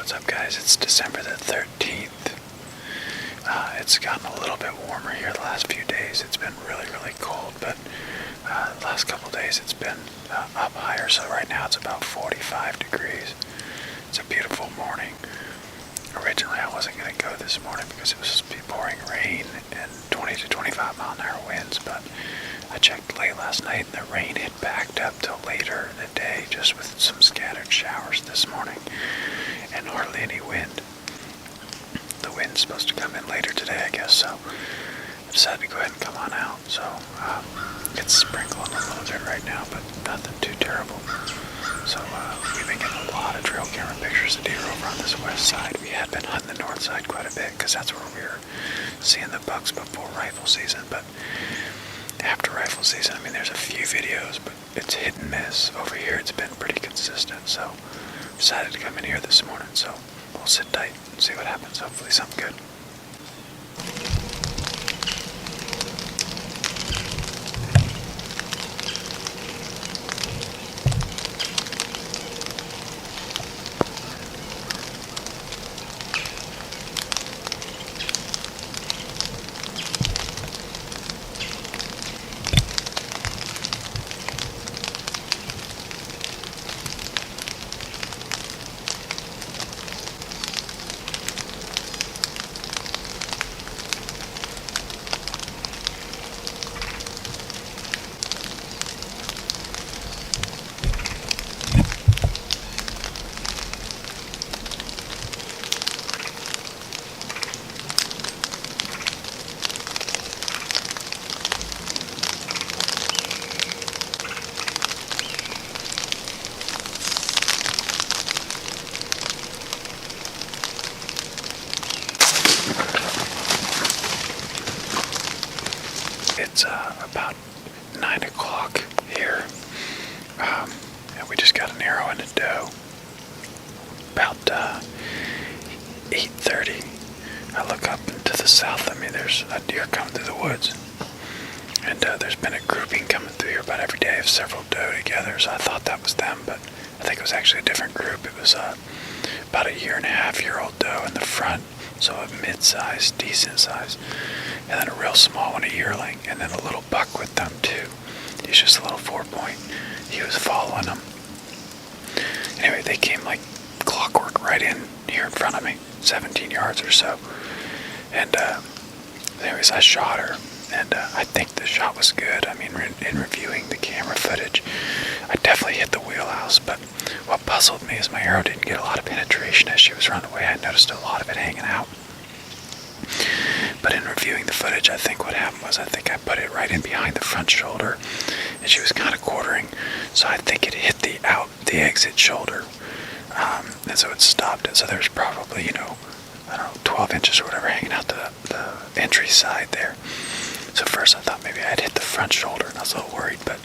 What's up, guys? It's December the 13th. It's gotten a little bit warmer here the last few days. It's been really cold, but the last couple days it's been up higher, so right now it's about 45 degrees. It's a beautiful morning. Originally I wasn't going to go this morning because it was supposed to be pouring rain and 20 to 25 mile an hour winds, but I checked late last night and the rain had backed up till later in the day, just with some scattered showers this morning and hardly any wind. The wind's supposed to come in later today, I guess, so I decided to go ahead and come on out. So it's sprinkling a little bit right now, but nothing too terrible. So we've been getting a lot of trail camera pictures of deer over on this west side. We had been hunting the north side quite a bit because that's where we were seeing the bucks before rifle season. But after rifle season, I mean, there's a few videos, but it's hit and miss. Over here, it's been pretty consistent. So decided to come in here this morning. So we'll sit tight and see what happens. Hopefully something good. It's about 9 o'clock here, and we just got an arrow and a doe. About 8:30, I look up into the south of me. There's a deer coming through the woods, and there's been a grouping coming through here about every day of several doe together, so I thought that was them, but I think it was actually a different group. It was about a 1.5-year-old doe in the front, so a mid-sized, decent size, and then a real small one, a yearling, and then a little buck with them too. He's just a little 4-point. He was following them. Anyway, they came like clockwork right in here in front of me, 17 yards or so. And anyways, I shot her, and I think the shot was good. I mean, in reviewing the camera footage, I definitely hit the wheelhouse, but what puzzled me is my arrow didn't get a lot of penetration as she was running away. I noticed a lot of it hanging out. But in reviewing the footage, I think what happened was I think I put it right in behind the front shoulder, and she was kind of quartering, so I think it hit the exit shoulder, and so it stopped it. So there's probably, 12 inches or whatever hanging out the entry side there. So first I thought maybe I'd hit the front shoulder, and I was a little worried, but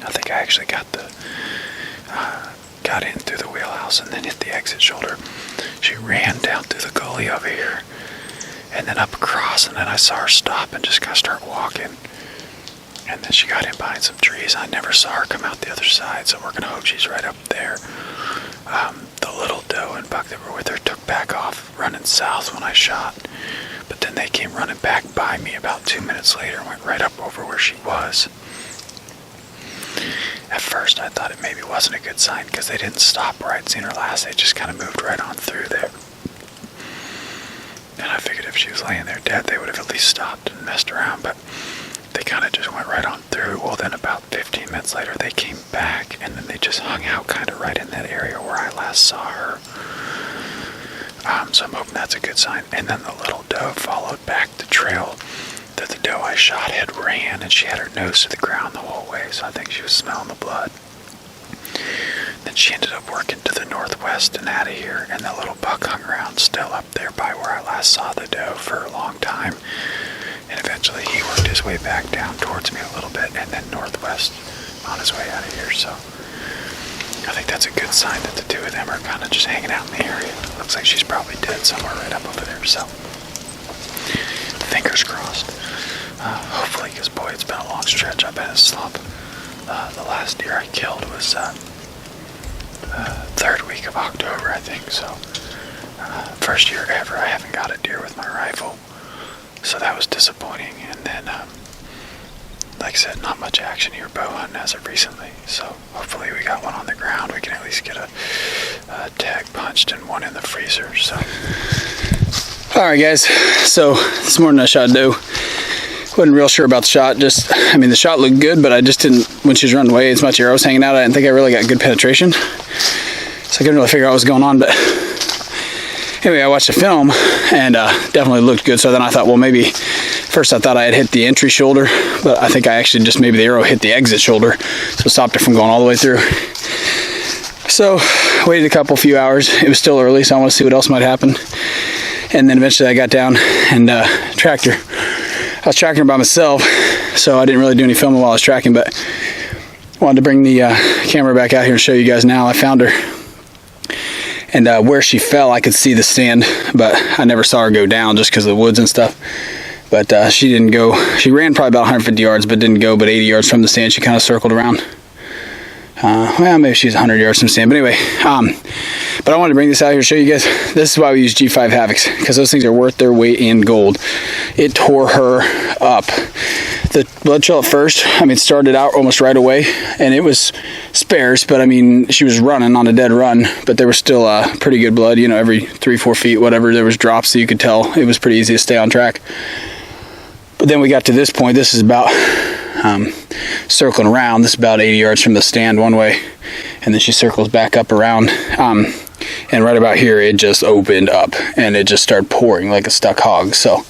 I think I actually got in through the wheelhouse and then hit the exit shoulder. She ran down through the gully over here, and then up across, and then I saw her stop and just kind of start walking. And then she got in behind some trees. I never saw her come out the other side, so we're going to hope she's right up there. The little doe and buck that were with her took back off, running south when I shot. But then they came running back by me about 2 minutes later and went right up over where she was. At first, I thought it maybe wasn't a good sign because they didn't stop where I'd seen her last. They just kind of moved right on through there. And I figured if she was laying there dead, they would have at least stopped and messed around, but they kind of just went right on through. Well, then about 15 minutes later, they came back, and then they just hung out kind of right in that area where I last saw her. So I'm hoping that's a good sign. And then the little doe followed back the trail that the doe I shot had ran, and she had her nose to the ground the whole way, so I think she was smelling the blood. Then she ended up working to the northwest and out of here, and the little buck hung around still up there by where I last saw the doe for a long time. And eventually he worked his way back down towards me a little bit and then northwest on his way out of here. So I think that's a good sign that the two of them are kind of just hanging out in the area. Looks like she's probably dead somewhere right up over there. So fingers crossed. Hopefully, because boy, it's been a long stretch. I've been in a slump. The last deer I killed was third week of October, I think. So first year ever I haven't got a deer with my rifle, so that was disappointing. And then like I said, not much action here bow hunting as of recently, so hopefully we got one on the ground. We can at least get a tag punched and one in the freezer. So alright guys, so this morning I shot a doe. Wasn't real sure about the shot. The shot looked good, but I just didn't, when she was running away, as much arrow was hanging out, I didn't think I really got good penetration. So I couldn't really figure out what was going on, but anyway, I watched the film and definitely looked good. So then I thought, well, maybe, first I thought I had hit the entry shoulder, but I think I actually just, maybe the arrow hit the exit shoulder, so it stopped it from going all the way through. So waited a few hours. It was still early, so I want to see what else might happen. And then eventually I got down and tracked her. I was tracking her by myself, so I didn't really do any filming while I was tracking, but wanted to bring the camera back out here and show you guys now. I found her, and where she fell I could see the stand, but I never saw her go down just because of the woods and stuff. But she didn't go, she ran probably about 150 yards, but didn't go but 80 yards from the stand. She kind of circled around. Well, maybe she's 100 yards from the stand, but anyway, but I wanted to bring this out here to show you guys. This is why we use G5 Havocs, because those things are worth their weight in gold. It tore her up. The blood trail at first, started out almost right away, and it was sparse, but she was running on a dead run, but there was still pretty good blood, every 3-4 feet, whatever, there was drops, so you could tell it was pretty easy to stay on track. But then we got to this point. This is about circling around. This is about 80 yards from the stand one way, and then she circles back up around, and right about here it just opened up and it just started pouring like a stuck hog. So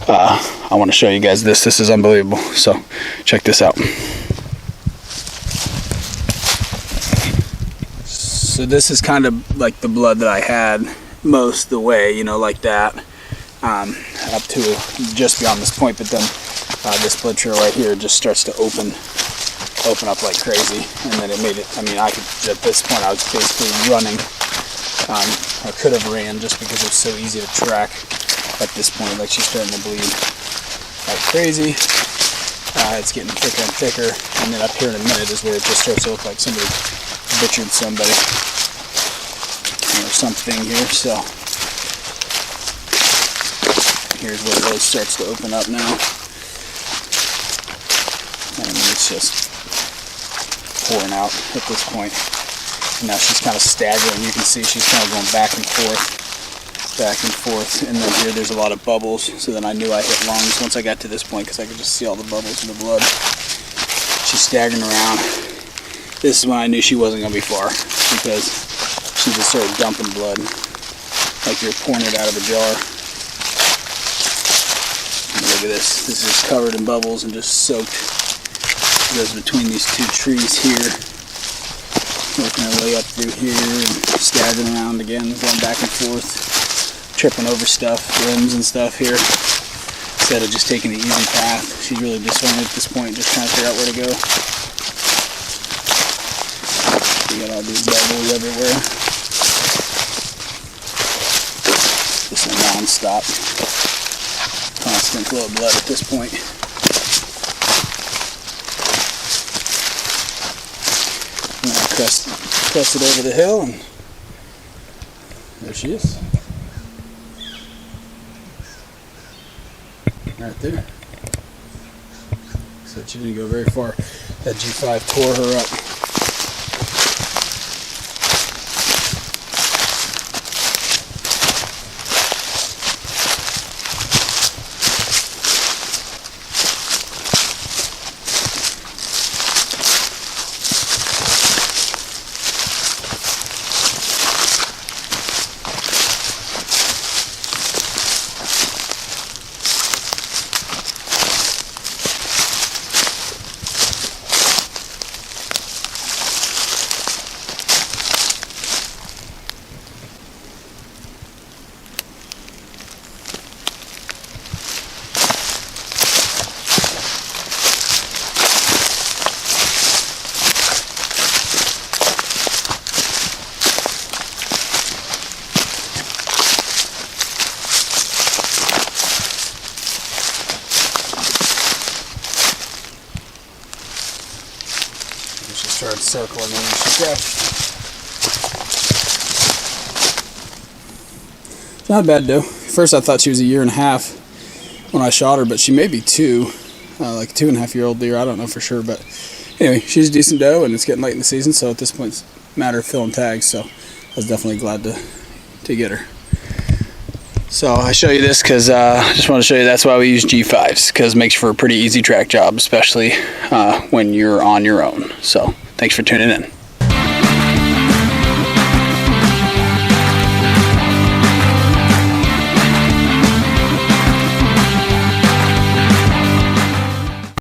I want to show you guys this. This is unbelievable, so check this out. So this is kind of like the blood that I had most of the way, like that, up to just beyond this point, but then this blood trail right here just starts to open up like crazy, and then it made it, I could, at this point I was basically running, I could have ran just because it's so easy to track at this point. Like, she's starting to bleed like crazy, it's getting thicker and thicker, and then up here in a minute is where it just starts to look like somebody butchered somebody or something here. So here's where it really starts to open up now. It's just pouring out at this point. And now she's kind of staggering. You can see she's kind of going back and forth. And then here there's a lot of bubbles. So then I knew I hit lungs once I got to this point, because I could just see all the bubbles in the blood. She's staggering around. This is when I knew she wasn't going to be far, because she just started dumping blood like you're pouring it out of a jar. And look at this. This is covered in bubbles and just soaked. Goes between these two trees here, working her way up through here and staggering around again, going back and forth, tripping over stuff, limbs and stuff here, instead of just taking the easy path. She's really disoriented at this point, just trying to figure out where to go. You got all these bubbles everywhere. Just a non-stop, constant flow of blood at this point. Crest it over the hill, and there she is. Right there. So she didn't go very far. That G5 tore her up. Started circling and she crashed. Not a bad doe. First I thought she was 1.5 years when I shot her, but she may be 2, like a 2.5-year-old deer. I don't know for sure, but anyway, she's a decent doe, and it's getting late in the season, so at this point it's a matter of filling tags. So I was definitely glad to get her. So I show you this because I just want to show you that's why we use G5s, because it makes for a pretty easy track job, especially when you're on your own. So thanks for tuning in.